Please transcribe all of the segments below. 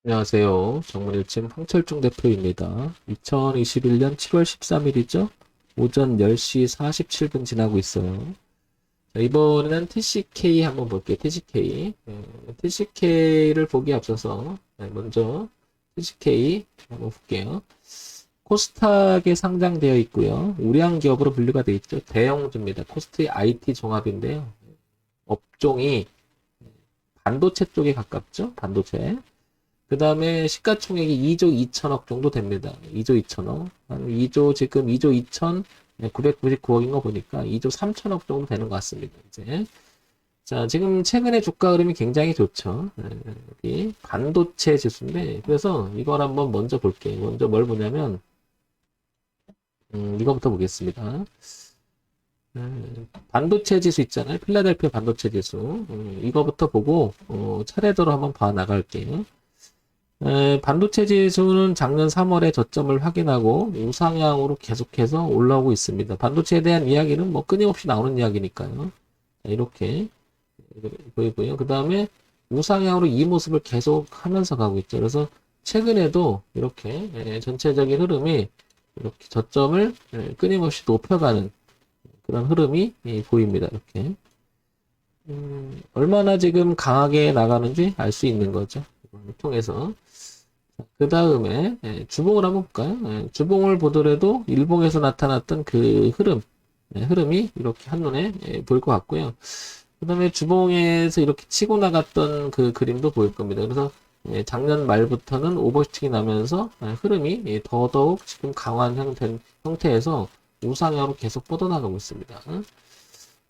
안녕하세요. 정문일침 황철중 대표입니다. 2021년 7월 13일이죠? 오전 10시 47분 지나고 있어요. 자, 이번에는 TCK 한번 볼게요. TCK. TCK를 보기에 앞서서 먼저 TCK 한번 볼게요. 코스닥에 상장되어 있고요. 우량 기업으로 분류가 되어 있죠. 대형주입니다. 코스트의 IT 종합인데요. 업종이 반도체 쪽에 가깝죠. 반도체. 그 다음에 시가총액이 2조 2천억 정도 됩니다. 2조 2천억. 한 2조, 지금 2조 2천 999억인 거 보니까 2조 3천억 정도 되는 것 같습니다. 이제. 자, 지금 최근에 주가 흐름이 굉장히 좋죠. 여기 반도체 지수인데, 그래서 이걸 한번 먼저 볼게요. 먼저 뭘 보냐면, 이거부터 보겠습니다. 반도체 지수 있잖아요. 필라델피아 반도체 지수. 이거부터 보고, 차례대로 한번 봐 나갈게요. 반도체 지수는 작년 3월에 저점을 확인하고 우상향으로 계속해서 올라오고 있습니다. 반도체에 대한 이야기는 뭐 끊임없이 나오는 이야기니까요. 이렇게 보이고요. 그 다음에 우상향으로 이 모습을 계속 하면서 가고 있죠. 그래서 최근에도 이렇게 전체적인 흐름이 이렇게 저점을 끊임없이 높여가는 그런 흐름이 보입니다. 이렇게 얼마나 지금 강하게 나가는지 알 수 있는 거죠. 이걸 통해서. 그 다음에 주봉을 한번 볼까요? 주봉을 보더라도 일봉에서 나타났던 그 흐름이 이렇게 한눈에 보일 것 같고요. 그 다음에 주봉에서 이렇게 치고 나갔던 그 그림도 보일 겁니다. 그래서 작년 말부터는 오버슈팅이 나면서 흐름이 더더욱 지금 강한 형태에서 우상향으로 계속 뻗어나가고 있습니다.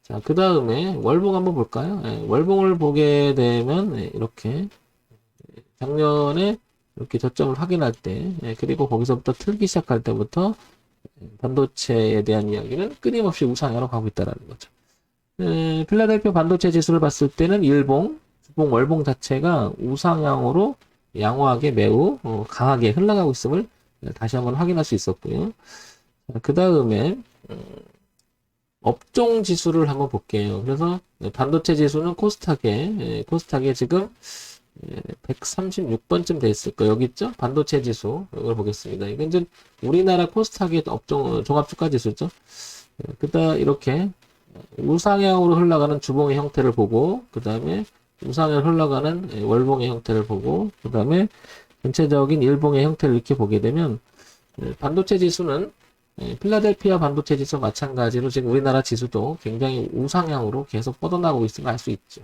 자, 그 다음에 월봉 한번 볼까요? 월봉을 보게 되면 이렇게 작년에 이렇게 저점을 확인할 때, 그리고 거기서부터 틀기 시작할 때부터 반도체에 대한 이야기는 끊임없이 우상향으로 가고 있다는 거죠. 필라델피아 반도체 지수를 봤을 때는 일봉, 주봉, 월봉 자체가 우상향으로 양호하게 매우 강하게 흘러가고 있음을 다시 한번 확인할 수 있었고요. 그 다음에 업종 지수를 한번 볼게요. 그래서 반도체 지수는 코스닥에 지금 136번쯤 돼 있을 거예요. 여기 있죠? 반도체 지수. 이걸 보겠습니다. 이건 이제 우리나라 코스닥의 업종 종합주가 지수죠. 그다 이렇게 우상향으로 흘러가는 주봉의 형태를 보고, 그 다음에 우상향으로 흘러가는 월봉의 형태를 보고, 그 다음에 전체적인 일봉의 형태를 이렇게 보게 되면 반도체 지수는 필라델피아 반도체 지수 마찬가지로 지금 우리나라 지수도 굉장히 우상향으로 계속 뻗어나가고 있음을 알 수 있죠.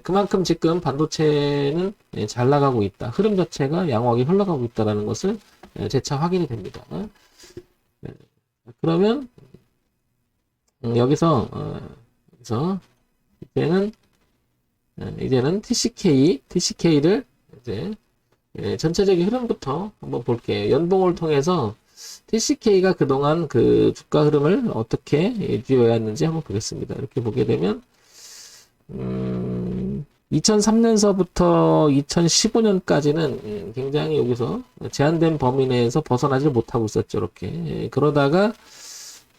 그만큼 지금 반도체는 잘 나가고 있다. 흐름 자체가 양호하게 흘러가고 있다는 것을 재차 확인이 됩니다. 그러면 여기서 이제는 TCK를 이제 전체적인 흐름부터 한번 볼게요. 연봉을 통해서 TCK가 그동안 그 주가 흐름을 어떻게 유지해왔는지 한번 보겠습니다. 이렇게 보게 되면 2003년서부터 2015년까지는 굉장히 여기서 제한된 범위 내에서 벗어나지 못하고 있었죠. 이렇게. 그러다가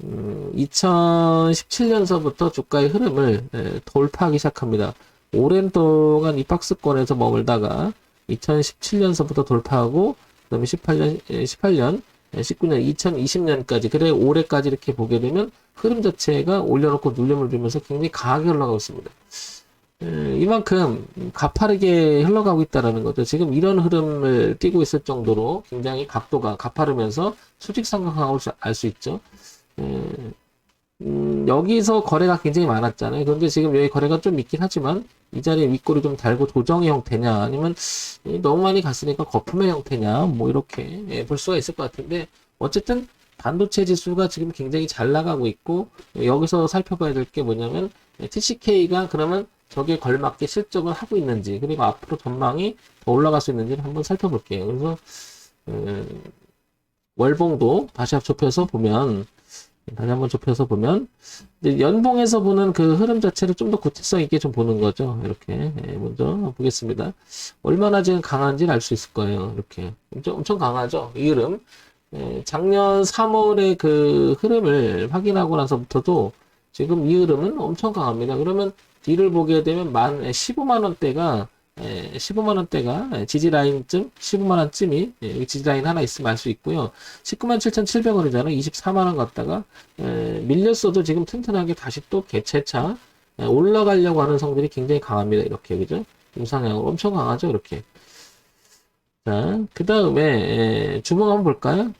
2017년서부터 주가의 흐름을 돌파하기 시작합니다. 오랜 동안 이 박스권에서 머물다가 2017년서부터 돌파하고 그다음에 18년, 19년, 2020년까지 그래 올해까지 이렇게 보게 되면 흐름 자체가 올려놓고 눌림을 주면서 굉장히 강하게 흘러가고 있습니다. 이만큼 가파르게 흘러가고 있다는 거죠. 지금 이런 흐름을 띠고 있을 정도로 굉장히 각도가 가파르면서 수직 상승하고 알 수 있죠. 여기서 거래가 굉장히 많았잖아요. 그런데 지금 여기 거래가 좀 있긴 하지만 이 자리에 윗골이 좀 달고 조정의 형태냐 아니면 너무 많이 갔으니까 거품의 형태냐 뭐 이렇게 볼 수가 있을 것 같은데 어쨌든 반도체 지수가 지금 굉장히 잘 나가고 있고 여기서 살펴봐야 될 게 뭐냐면 TCK가 그러면 저기에 걸맞게 실적을 하고 있는지 그리고 앞으로 전망이 더 올라갈 수 있는지를 한번 살펴볼게요. 그래서 월봉도 다시 한번 좁혀서 보면 이제 연봉에서 보는 그 흐름 자체를 좀 더 구체성 있게 좀 보는 거죠. 이렇게 먼저 보겠습니다. 얼마나 지금 강한지를 알 수 있을 거예요. 이렇게 엄청 강하죠. 이 흐름. 작년 3월의 그 흐름을 확인하고 나서부터도 지금 이 흐름은 엄청 강합니다. 그러면 뒤를 보게 되면 15만 원대가 15만 원대가 지지 라인쯤 15만 원쯤이 여기 지지 라인 하나 있으면 알 수 있고요. 19만 7,700원이잖아요. 24만 원 갔다가 밀렸어도 지금 튼튼하게 다시 또 재차 올라가려고 하는 성들이 굉장히 강합니다. 이렇게 그죠? 우상향으로 엄청 강하죠. 이렇게. 자, 그 다음에 주봉 한번 볼까요?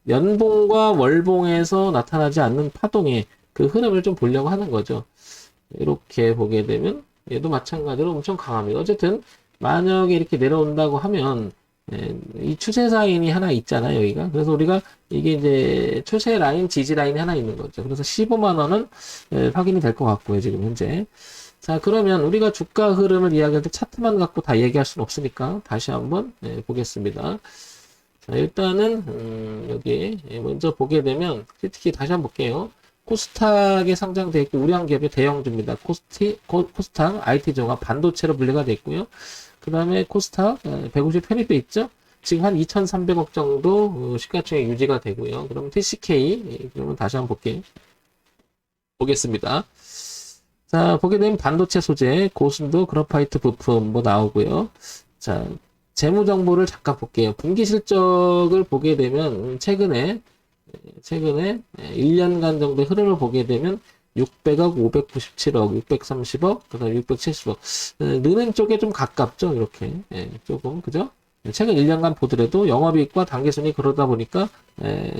연봉과 월봉에서 나타나지 않는 파동의 그 흐름을 좀 보려고 하는 거죠. 이렇게 보게 되면 얘도 마찬가지로 엄청 강합니다. 어쨌든 만약에 이렇게 내려온다고 하면 이 추세 라인이 하나 있잖아요, 여기가. 그래서 우리가 이게 이제 추세 라인, 지지 라인이 하나 있는 거죠. 그래서 15만 원은 확인이 될 것 같고요, 지금 현재. 자, 그러면 우리가 주가 흐름을 이야기할 때 차트만 갖고 다 얘기할 수는 없으니까 다시 한번 보겠습니다. 자, 일단은 여기 먼저 보게 되면 특히 다시 한번 볼게요. 코스닥에 상장되어 있고 우량 기업의 대형주입니다. 코스닥 IT종합 반도체로 분류가 되어 있고요. 그 다음에 코스닥 150 편입돼 있죠. 지금 한 2,300억 정도 시가총액 유지가 되고요. 그럼 TCK 그러면 다시 한번 보겠습니다. 자, 보게 되면 반도체 소재, 고순도, 그래파이트 부품 뭐 나오고요. 자, 재무 정보를 잠깐 볼게요. 분기 실적을 보게 되면 최근에 1년간 정도의 흐름을 보게 되면 600억, 597억, 630억, 그 다음에 670억. 느는 쪽에 좀 가깝죠, 이렇게. 조금, 그죠? 최근 1년간 보더라도 영업이익과 당기순이 그러다 보니까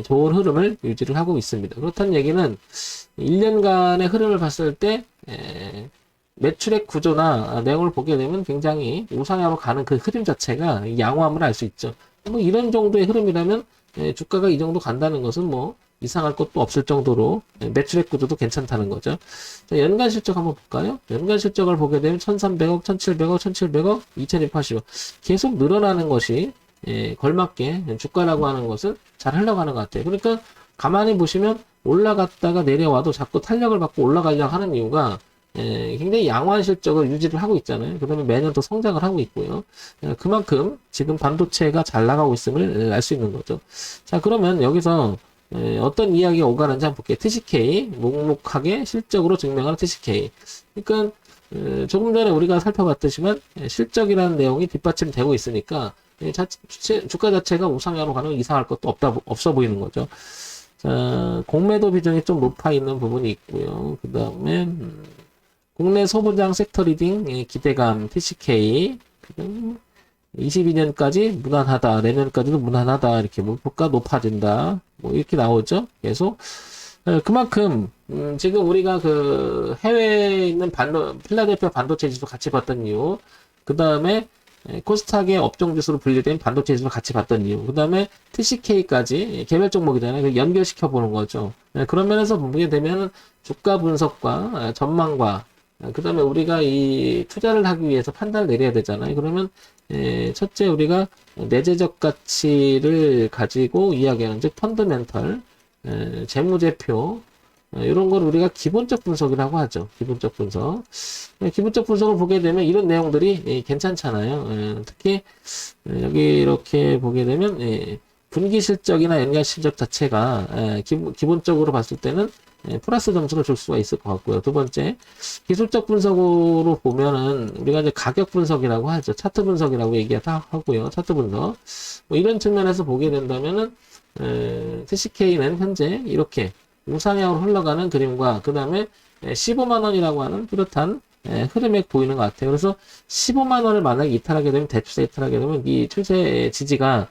좋은 흐름을 유지를 하고 있습니다. 그렇다는 얘기는 1년간의 흐름을 봤을 때 매출액 구조나 내용을 보게 되면 굉장히 우상향으로 가는 그 흐름 자체가 양호함을 알 수 있죠. 뭐 이런 정도의 흐름이라면 주가가 이 정도 간다는 것은 뭐 이상할 것도 없을 정도로 매출액 구조도 괜찮다는 거죠. 자, 연간 실적 한번 볼까요? 연간 실적을 보게 되면 1,300억, 1,700억, 1,700억, 2,280억 계속 늘어나는 것이 걸맞게 주가라고 하는 것은 잘 흘러가는 것 같아요. 그러니까 가만히 보시면 올라갔다가 내려와도 자꾸 탄력을 받고 올라가려고 하는 이유가 굉장히 양호한 실적을 유지를 하고 있잖아요. 그 다음에 매년 또 성장을 하고 있고요. 그만큼 지금 반도체가 잘 나가고 있음을 알 수 있는 거죠. 자, 그러면 여기서 어떤 이야기가 오가는지 한번 볼게요. TCK, 묵묵하게 실적으로 증명하는 TCK. 그러니까 조금 전에 우리가 살펴봤듯이만 실적이라는 내용이 뒷받침되고 있으니까 주가 자체가 우상향으로 가는 이상할 것도 없어 보이는 거죠. 자, 공매도 비중이 좀 높아 있는 부분이 있고요. 그 다음에 국내 소부장 섹터 리딩 기대감 TCK 22년까지 무난하다, 내년까지도 무난하다, 이렇게 물가가 높아진다, 뭐 이렇게 나오죠. 계속 그만큼 지금 우리가 그 해외에 있는 필라델피아 반도체 지수 같이 봤던 이유, 그 다음에 코스닥의 업종 지수로 분류된 반도체 지수를 같이 봤던 이유, 그 다음에 TCK까지 개별 종목이잖아요. 연결시켜 보는 거죠. 그런 면에서 보게 되면 주가 분석과 전망과 그 다음에 우리가 이 투자를 하기 위해서 판단을 내려야 되잖아요. 그러면 첫째 우리가 내재적 가치를 가지고 이야기하는 즉 펀더멘털, 재무제표 이런 걸 우리가 기본적 분석이라고 하죠. 기본적 분석. 기본적 분석을 보게 되면 이런 내용들이 괜찮잖아요. 특히 여기 이렇게 보게 되면 분기 실적이나 연간 실적 자체가 기본적으로 봤을 때는 플러스 점수를 줄 수가 있을 것 같고요. 두 번째, 기술적 분석으로 보면은 우리가 이제 가격 분석이라고 하죠. 차트 분석이라고 얘기하고요. 차트 분석. 뭐 이런 측면에서 보게 된다면은 TCK는 현재 이렇게 우상향으로 흘러가는 그림과 그 다음에 15만 원이라고 하는 뚜렷한 흐름액 보이는 것 같아요. 그래서 15만 원을 만약에 이탈하게 되면, 대추세 이탈하게 되면 이 추세 지지가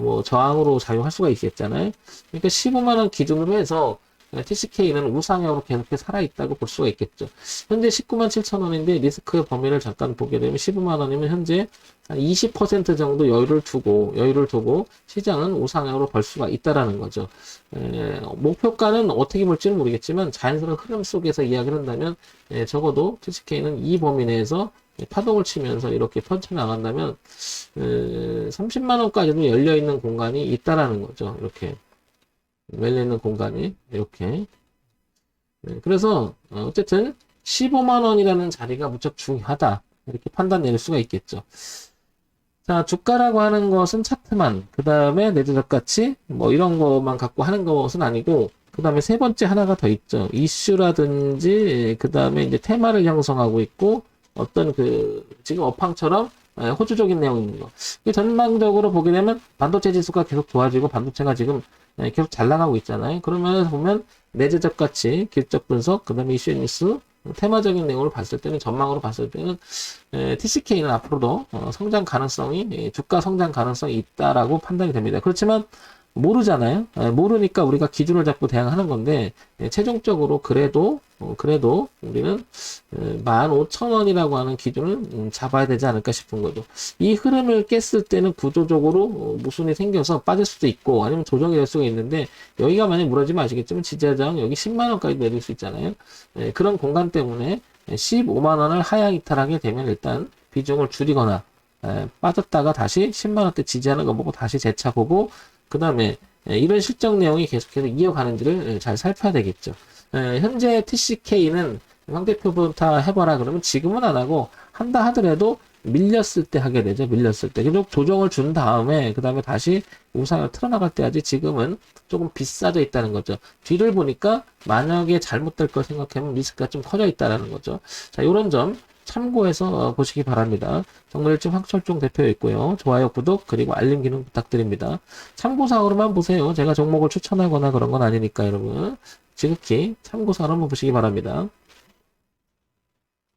뭐 저항으로 작용할 수가 있겠잖아요. 그러니까 15만 원 기준으로 해서 TCK는 우상향으로 계속 살아있다고 볼 수가 있겠죠. 현재 19만 7천 원인데 리스크 범위를 잠깐 보게 되면 15만 원이면 현재 한 20% 정도 여유를 두고 시장은 우상향으로 볼 수가 있다라는 거죠. 목표가는 어떻게 볼지는 모르겠지만 자연스러운 흐름 속에서 이야기를 한다면 적어도 TCK는 이 범위 내에서 파동을 치면서 이렇게 펀쳐 나간다면 30만 원까지도 열려있는 공간이 있다라는 거죠. 이렇게 열려있는 공간이 이렇게. 그래서 어쨌든 15만 원이라는 자리가 무척 중요하다, 이렇게 판단 내릴 수가 있겠죠. 자, 주가라고 하는 것은 차트만, 그 다음에 내재적 가치 뭐 이런 것만 갖고 하는 것은 아니고, 그 다음에 세 번째 하나가 더 있죠. 이슈라든지 그 다음에 이제 테마를 형성하고 있고, 어떤 그 지금 업황처럼 호주적인 내용이 있는 거. 이게 전반적으로 보게 되면 반도체 지수가 계속 좋아지고 반도체가 지금 계속 잘 나가고 있잖아요. 그러면 보면 내재적 가치, 기술적 분석, 그 다음에 이슈 뉴스, 테마적인 내용을 봤을 때는, 전망으로 봤을 때는 TCK는 앞으로도 성장 가능성이, 주가 성장 가능성이 있다라고 판단이 됩니다. 그렇지만 모르잖아요. 모르니까 우리가 기준을 잡고 대응하는 건데, 최종적으로 그래도 우리는 15,000원이라고 하는 기준을 잡아야 되지 않을까 싶은 거죠. 이 흐름을 깼을 때는 구조적으로 모순이 생겨서 빠질 수도 있고, 아니면 조정이 될 수가 있는데, 여기가 만약 무너지면 아시겠지만 지지하장 여기 10만원까지 내릴 수 있잖아요. 그런 공간 때문에 15만원을 하향 이탈하게 되면 일단 비중을 줄이거나, 빠졌다가 다시 10만원대 지지하는 거 보고 다시 재차 보고, 그 다음에 이런 실적 내용이 계속해서 이어가는지를 잘 살펴야 되겠죠. 현재 TCK는 상대표부터 해봐라 그러면 지금은 안 하고, 한다 하더라도 밀렸을 때 하게 되죠. 밀렸을 때. 그리고 조정을 준 다음에 그 다음에 다시 우상을 틀어나갈 때 하지, 지금은 조금 비싸져 있다는 거죠. 뒤를 보니까 만약에 잘못될 걸 생각하면 리스크가 좀 커져 있다는 거죠. 자, 요런 점 참고해서 보시기 바랍니다. 정밀집 황철종 대표였고요. 좋아요, 구독, 그리고 알림 기능 부탁드립니다. 참고사항으로만 보세요. 제가 종목을 추천하거나 그런 건 아니니까 여러분. 지극히 참고사항으로만 보시기 바랍니다.